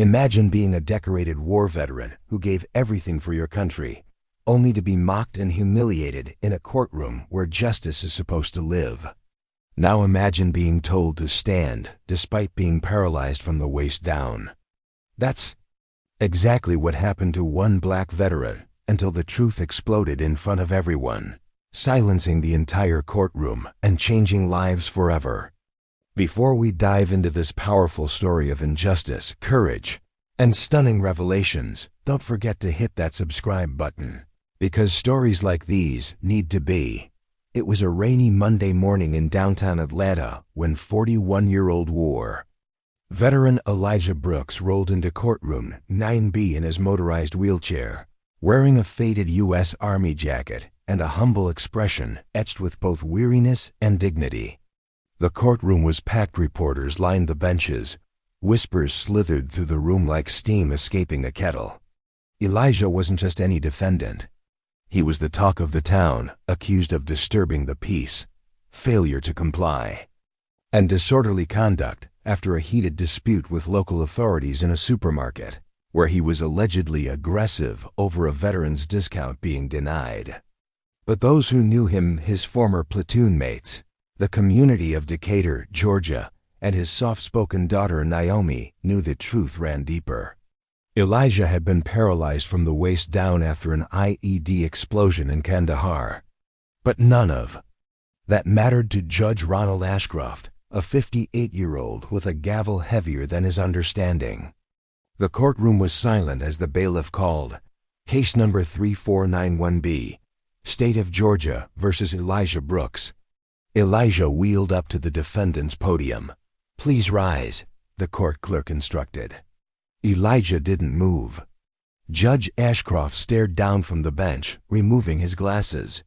Imagine being a decorated war veteran who gave everything for your country, only to be mocked and humiliated in a courtroom where justice is supposed to live. Now imagine being told to stand despite being paralyzed from the waist down. That's exactly what happened to one black veteran until the truth exploded in front of everyone, silencing the entire courtroom and changing lives forever. Before we dive into this powerful story of injustice, courage, and stunning revelations, don't forget to hit that subscribe button, because stories like these need to be. It was a rainy Monday morning in downtown Atlanta when 41-year-old war veteran Elijah Brooks rolled into courtroom 9B in his motorized wheelchair, wearing a faded U.S. Army jacket and a humble expression etched with both weariness and dignity. The courtroom was packed. Reporters lined the benches. Whispers slithered through the room like steam escaping a kettle. Elijah wasn't just any defendant. He was the talk of the town, accused of disturbing the peace, failure to comply, and disorderly conduct after a heated dispute with local authorities in a supermarket, where he was allegedly aggressive over a veteran's discount being denied. But those who knew him, his former platoon mates, the community of Decatur, Georgia, and his soft-spoken daughter Naomi, knew the truth ran deeper. Elijah had been paralyzed from the waist down after an IED explosion in Kandahar. But none of that mattered to Judge Ronald Ashcroft, a 58-year-old with a gavel heavier than his understanding. The courtroom was silent as the bailiff called, Case number 3491B, State of Georgia versus Elijah Brooks. Elijah wheeled up to the defendant's podium. "Please rise," the court clerk instructed. Elijah didn't move. Judge Ashcroft stared down from the bench, removing his glasses.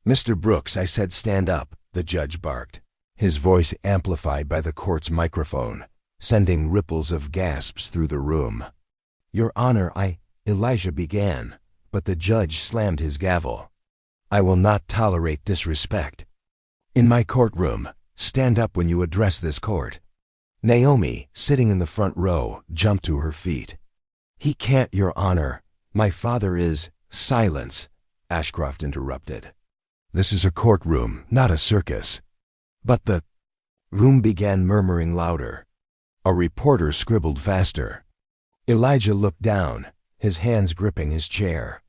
"Mr. Brooks, I said stand up," the judge barked, his voice amplified by the court's microphone, sending ripples of gasps through the room. "Your Honor, Elijah began, but the judge slammed his gavel. "I will not tolerate disrespect in my courtroom. Stand up when you address this court." Naomi, sitting in the front row, jumped to her feet. "He can't, Your Honor. My father is—" "Silence," Ashcroft interrupted. "This is a courtroom, not a circus." But the room began murmuring louder. A reporter scribbled faster. Elijah looked down, his hands gripping his chair.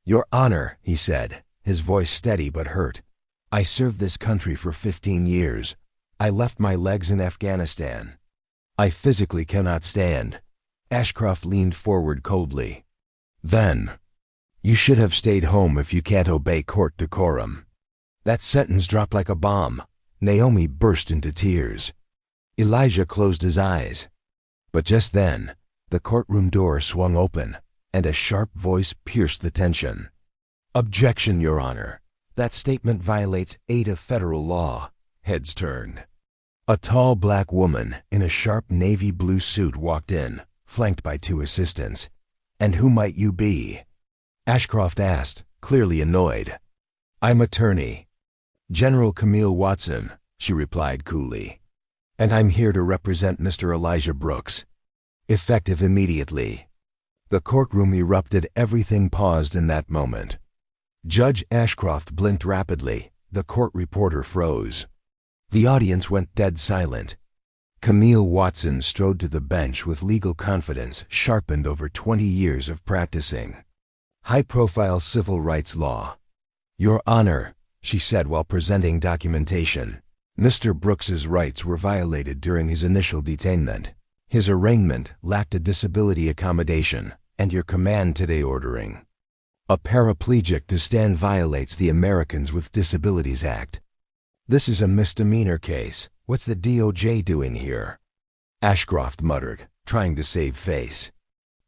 "Your Honor," he said, his voice steady but hurt, "I served this country for 15 years. I left my legs in Afghanistan. I physically cannot stand." Ashcroft leaned forward coldly. "Then you should have stayed home if you can't obey court decorum." That sentence dropped like a bomb. Naomi burst into tears. Elijah closed his eyes. But just then, the courtroom door swung open, and a sharp voice pierced the tension. "Objection, Your Honor. That statement violates 8 of federal law." Heads turned. A tall black woman in a sharp navy blue suit walked in, flanked by 2 assistants. "And who might you be?" Ashcroft asked, clearly annoyed. "I'm attorney General Camille Watson," she replied coolly. "And I'm here to represent Mr. Elijah Brooks. Effective immediately." The courtroom erupted. Everything paused in that moment. Judge Ashcroft blinked rapidly. The court reporter froze. The audience went dead silent. Camille Watson strode to the bench with legal confidence sharpened over 20 years of practicing high-profile civil rights law. "Your Honor," she said while presenting documentation, "Mr. Brooks's rights were violated during his initial detainment. His arraignment lacked a disability accommodation, and your command today ordering a paraplegic to stand violates the Americans with Disabilities Act. This is a misdemeanor case. What's the DOJ doing here?" Ashcroft muttered, trying to save face.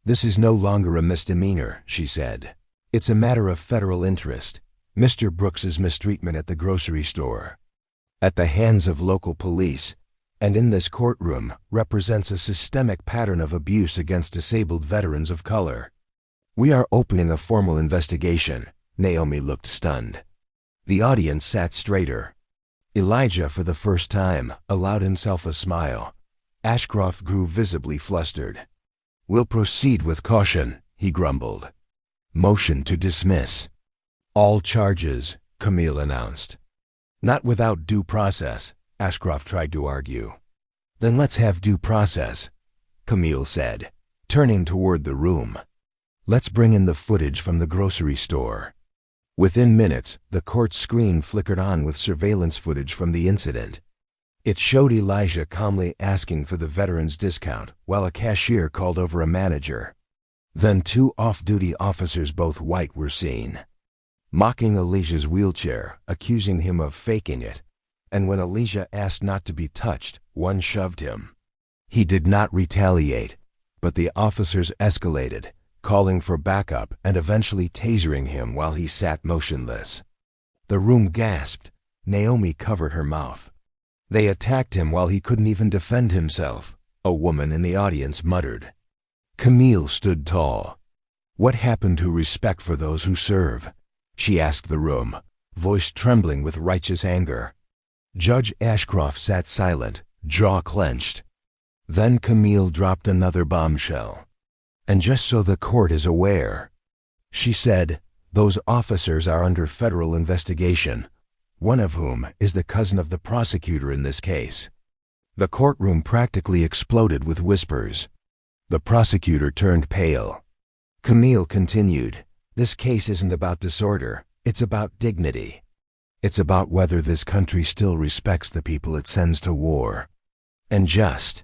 "This is no longer a misdemeanor," she said. "It's a matter of federal interest. Mr. Brooks's mistreatment at the grocery store, at the hands of local police, and in this courtroom represents a systemic pattern of abuse against disabled veterans of color. We are opening a formal investigation." Naomi looked stunned. The audience sat straighter. Elijah, for the first time, allowed himself a smile. Ashcroft grew visibly flustered. "We'll proceed with caution," he grumbled. "Motion to dismiss all charges," Camille announced. "Not without due process," Ashcroft tried to argue. "Then let's have due process," Camille said, turning toward the room. "Let's bring in the footage from the grocery store." Within minutes, the court screen flickered on with surveillance footage from the incident. It showed Elijah calmly asking for the veteran's discount while a cashier called over a manager. Then two off-duty officers, both white, were seen, mocking Elijah's wheelchair, accusing him of faking it, and when Elijah asked not to be touched, one shoved him. He did not retaliate, but the officers escalated, calling for backup and eventually tasering him while he sat motionless. The room gasped. Naomi covered her mouth. "They attacked him while he couldn't even defend himself," a woman in the audience muttered. Camille stood tall. "What happened to respect for those who serve?" she asked the room, voice trembling with righteous anger. Judge Ashcroft sat silent, jaw clenched. Then Camille dropped another bombshell. "And just so the court is aware," she said, "those officers are under federal investigation, one of whom is the cousin of the prosecutor in this case." The courtroom practically exploded with whispers. The prosecutor turned pale. Camille continued, "This case isn't about disorder, it's about dignity. It's about whether this country still respects the people it sends to war." And just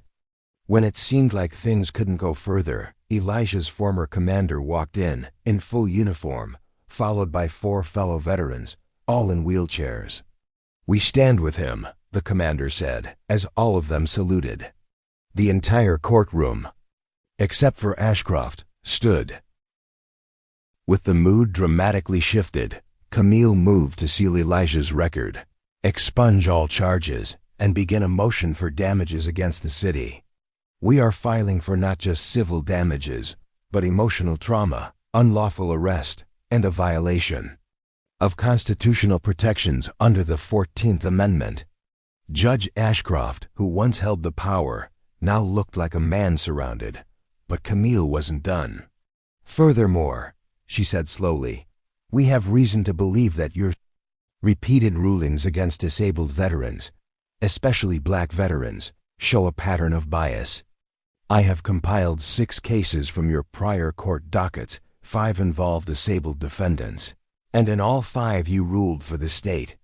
when it seemed like things couldn't go further, Elijah's former commander walked in full uniform, followed by 4 fellow veterans, all in wheelchairs. "We stand with him," the commander said, as all of them saluted. The entire courtroom, except for Ashcroft, stood. With the mood dramatically shifted, Camille moved to seal Elijah's record, expunge all charges, and begin a motion for damages against the city. "We are filing for not just civil damages, but emotional trauma, unlawful arrest, and a violation of constitutional protections under the 14th Amendment." Judge Ashcroft, who once held the power, now looked like a man surrounded, but Camille wasn't done. "Furthermore," she said slowly, "we have reason to believe that your repeated rulings against disabled veterans, especially black veterans, show a pattern of bias. I have compiled 6 cases from your prior court dockets, 5 involved disabled defendants, and in all 5 you ruled for the state.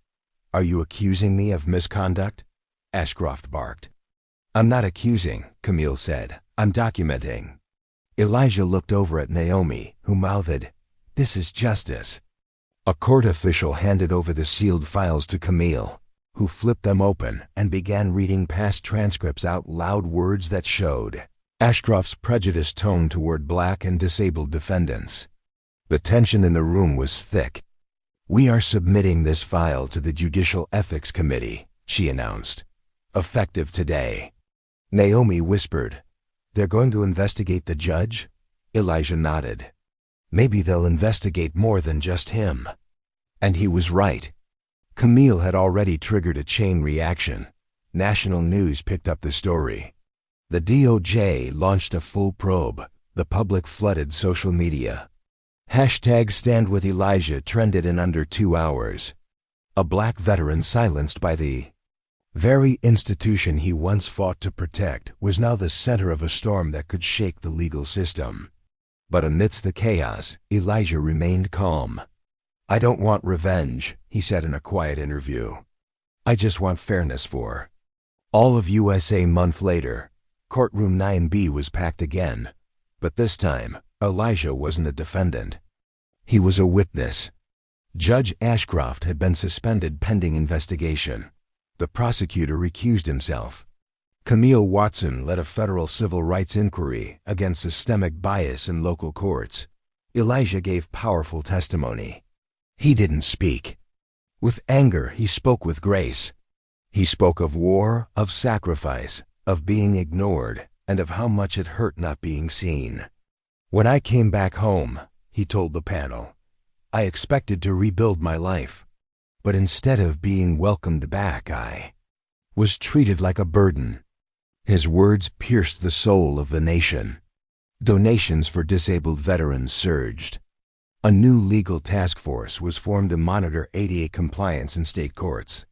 Are you accusing me of misconduct?" Ashcroft barked. "I'm not accusing," Camille said. "I'm documenting." Elijah looked over at Naomi, who mouthed, "This is justice." A court official handed over the sealed files to Camille, who flipped them open and began reading past transcripts out loud, words that showed Ashcroft's prejudiced tone toward black and disabled defendants. The tension in the room was thick. "We are submitting this file to the Judicial Ethics Committee," she announced, "effective today." Naomi whispered, "They're going to investigate the judge?" Elijah nodded. "Maybe they'll investigate more than just him." And he was right. Camille had already triggered a chain reaction. National news picked up the story. The DOJ launched a full probe. The public flooded social media. #StandWithElijah trended in under 2 hours. A black veteran silenced by the very institution he once fought to protect was now the center of a storm that could shake the legal system. But amidst the chaos, Elijah remained calm. "I don't want revenge," he said in a quiet interview. "I just want fairness for all of USA." Month later, Courtroom 9B was packed again, but this time, Elijah wasn't a defendant. He was a witness. Judge Ashcroft had been suspended pending investigation. The prosecutor recused himself. Camille Watson led a federal civil rights inquiry against systemic bias in local courts. Elijah gave powerful testimony. He didn't speak with anger, he spoke with grace. He spoke of war, of sacrifice, of being ignored, and of how much it hurt not being seen. "When I came back home," he told the panel, "I expected to rebuild my life. But instead of being welcomed back, I was treated like a burden." His words pierced the soul of the nation. Donations for disabled veterans surged. A new legal task force was formed to monitor ADA compliance in state courts.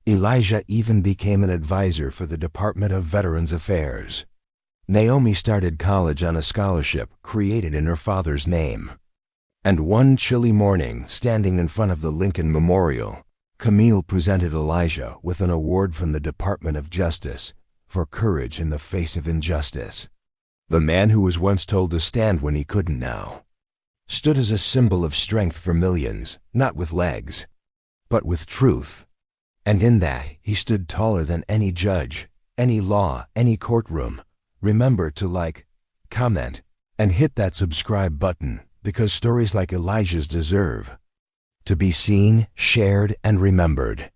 Elijah even became an advisor for the Department of Veterans Affairs. Naomi started college on a scholarship created in her father's name. And one chilly morning, standing in front of the Lincoln Memorial, Camille presented Elijah with an award from the Department of Justice for courage in the face of injustice. The man who was once told to stand when he couldn't now stood as a symbol of strength for millions, not with legs, but with truth. And in that, he stood taller than any judge, any law, any courtroom. Remember to like, comment, and hit that subscribe button, because stories like Elijah's deserve to be seen, shared, and remembered.